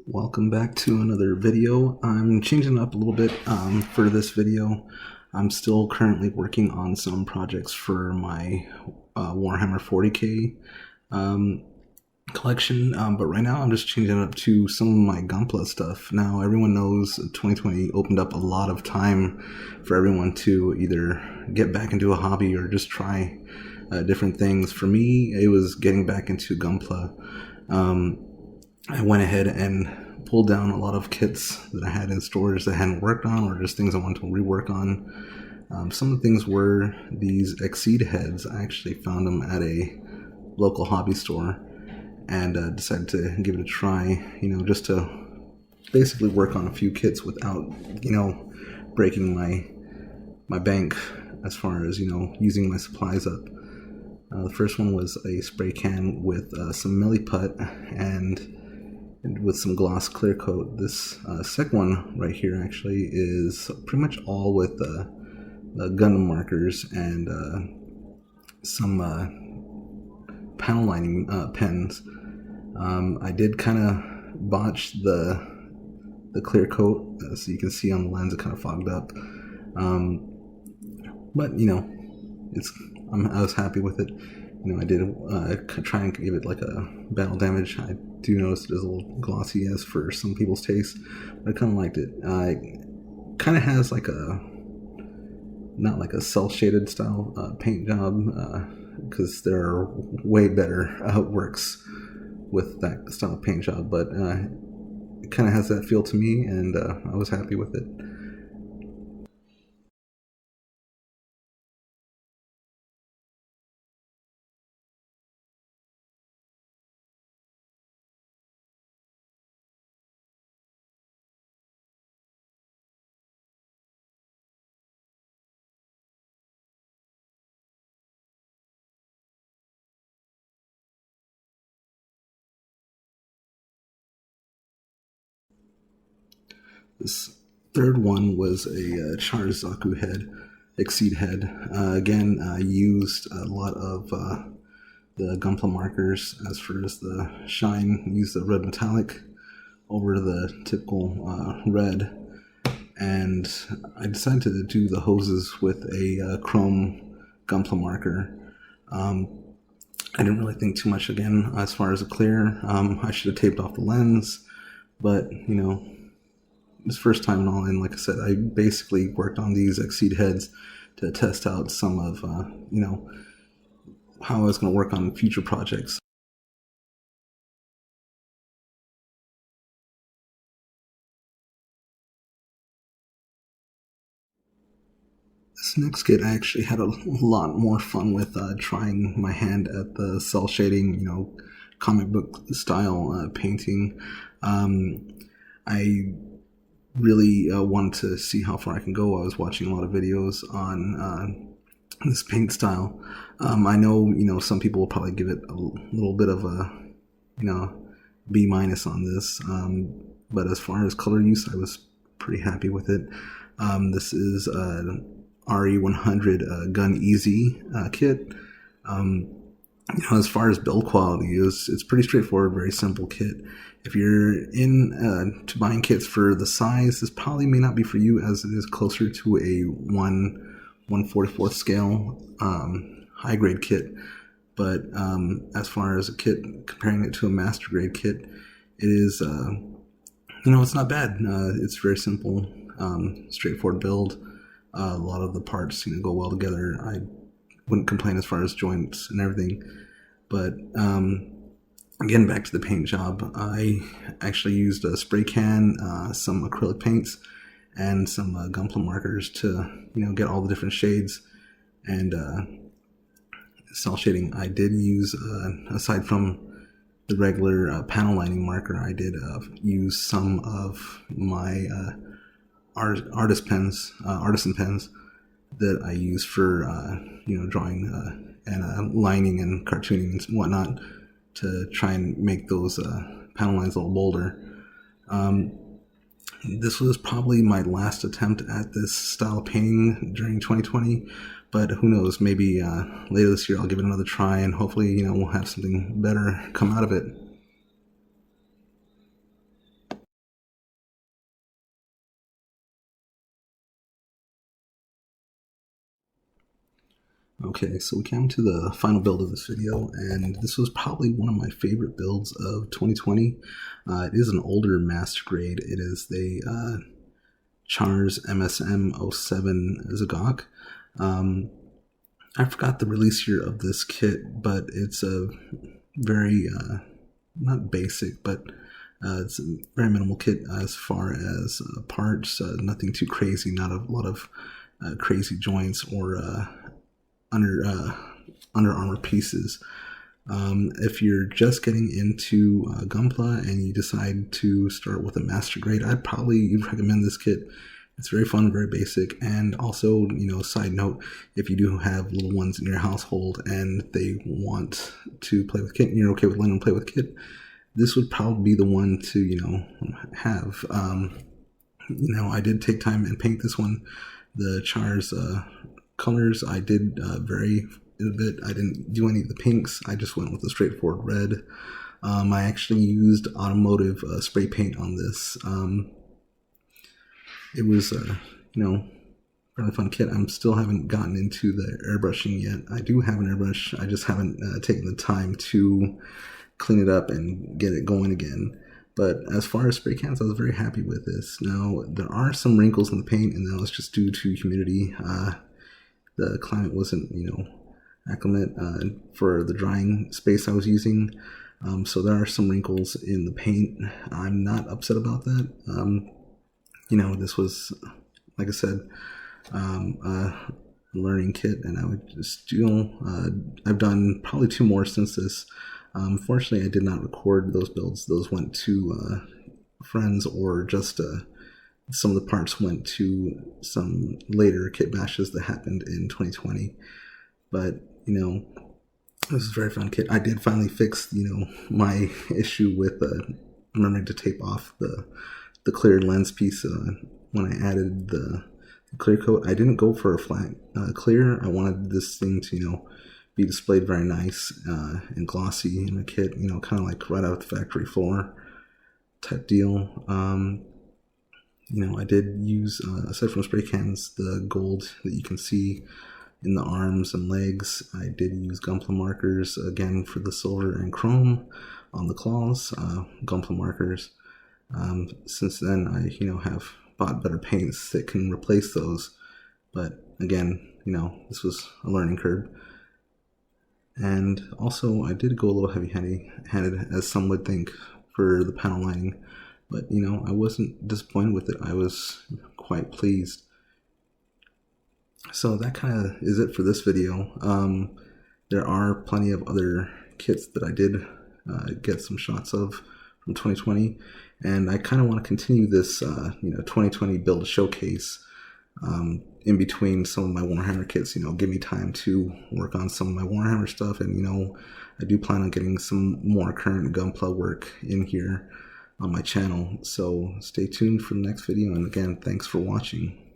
Welcome back to another video. I'm changing up a little bit for this video. I'm still currently working on some projects for my Warhammer 40k collection, but right now I'm just changing it up to some of my Gunpla stuff. Now everyone knows 2020 opened up a lot of time for everyone to either get back into a hobby or just try different things. For me, it was getting back into Gunpla. I went ahead and pulled down a lot of kits that I had in storage that I hadn't worked on, or just things I wanted to rework on. Some of the things were these Exceed heads. I actually found them at a local hobby store and decided to give it a try, just to basically work on a few kits without, breaking my bank as far as, using my supplies up. The first one was a spray can with some milliput and with some gloss clear coat. This second one right here actually is pretty much all with Gundam markers and some panel lining pens. I did kind of botch the clear coat, so you can see on the lens it kind of fogged up. But I was happy with it. I did try and give it like a battle damage. I do notice it is a little glossy as for some people's taste, but I kind of liked it. It kind of has like not like a cell shaded style paint job, because there are way better works with that style of paint job, but it kind of has that feel to me, and I was happy with it. This third one was a Charzaku head, Exceed head. Again, I used a lot of the Gunpla markers. As far as the shine, used the red metallic over the typical red. And I decided to do the hoses with a chrome Gunpla marker. I didn't really think too much again as far as a clear. I should have taped off the lens, but this first time and all, and like I said, I basically worked on these Exceed heads to test out some of how I was going to work on future projects. This next kit I actually had a lot more fun with, trying my hand at the cell shading, comic book style painting. I really wanted to see how far I can go. I was watching a lot of videos on this paint style. I know, some people will probably give it a little bit of a, B minus on this. But as far as color use, I was pretty happy with it. This is RE100 Gun Easy kit. As far as build quality is, it's pretty straightforward, very simple kit. If you're in to buying kits for the size, this probably may not be for you, as it is closer to a 1/144th scale high grade kit. But as far as a kit, comparing it to a master grade kit, it is, it's not bad. It's very simple, straightforward build. A lot of the parts, go well together. I wouldn't complain as far as joints and everything. But again, back to the paint job, I actually used a spray can, some acrylic paints, and some Gunpla markers to get all the different shades. And cell shading, I did use, aside from the regular panel lining marker, I did use some of my artisan pens that I use for drawing and lining and cartooning and whatnot, to try and make those panel lines a little bolder. This was probably my last attempt at this style of painting during 2020, but who knows, maybe later this year I'll give it another try, and hopefully we'll have something better come out of it. Okay, so we came to the final build of this video, and this was probably one of my favorite builds of 2020. It is an older master grade. It is the Chars MSM07 Zagok. I forgot the release year of this kit, but it's a very, not basic, but it's a very minimal kit as far as parts. Nothing too crazy, not a lot of crazy joints or under armor pieces. If you're just getting into Gunpla and you decide to start with a master grade, I'd probably recommend this kit. It's very fun, very basic, and also, side note, if you do have little ones in your household and they want to play with kit and you're okay with letting them play with kit, this would probably be the one to, have. I did take time and paint this one. The Chars colors I did vary a bit. I didn't do any of the pinks. I just went with a straightforward red. I actually used automotive spray paint on this. It was, really fun kit. I still haven't gotten into the airbrushing yet. I do have an airbrush. I just haven't taken the time to clean it up and get it going again. But as far as spray cans, I was very happy with this. Now, there are some wrinkles in the paint, and that was just due to humidity. The climate wasn't, acclimate for the drying space I was using. So there are some wrinkles in the paint. I'm not upset about that. This was, like I said, a learning kit, and I would just I've done probably 2 more since this. Fortunately, I did not record those builds. Those went to friends, or just some of the parts went to some later kit bashes that happened in 2020. But, this is a very fun kit. I did finally fix, my issue with remembering to tape off the clear lens piece when I added the clear coat. I didn't go for a flat clear. I wanted this thing to, be displayed very nice and glossy in the kit, kind of like right out of the factory floor type deal. I did use, aside from spray cans, the gold that you can see in the arms and legs. I did use Gunpla markers, again, for the silver and chrome on the claws, Gunpla markers. Since then, I, have bought better paints that can replace those. But again, this was a learning curve. And also, I did go a little heavy-handed, as some would think, for the panel lining. But, I wasn't disappointed with it. I was quite pleased. So that kind of is it for this video. There are plenty of other kits that I did get some shots of from 2020. And I kind of want to continue this, 2020 build showcase in between some of my Warhammer kits, give me time to work on some of my Warhammer stuff. And, I do plan on getting some more current Gunpla work in here on my channel. So stay tuned for the next video. And again, thanks for watching.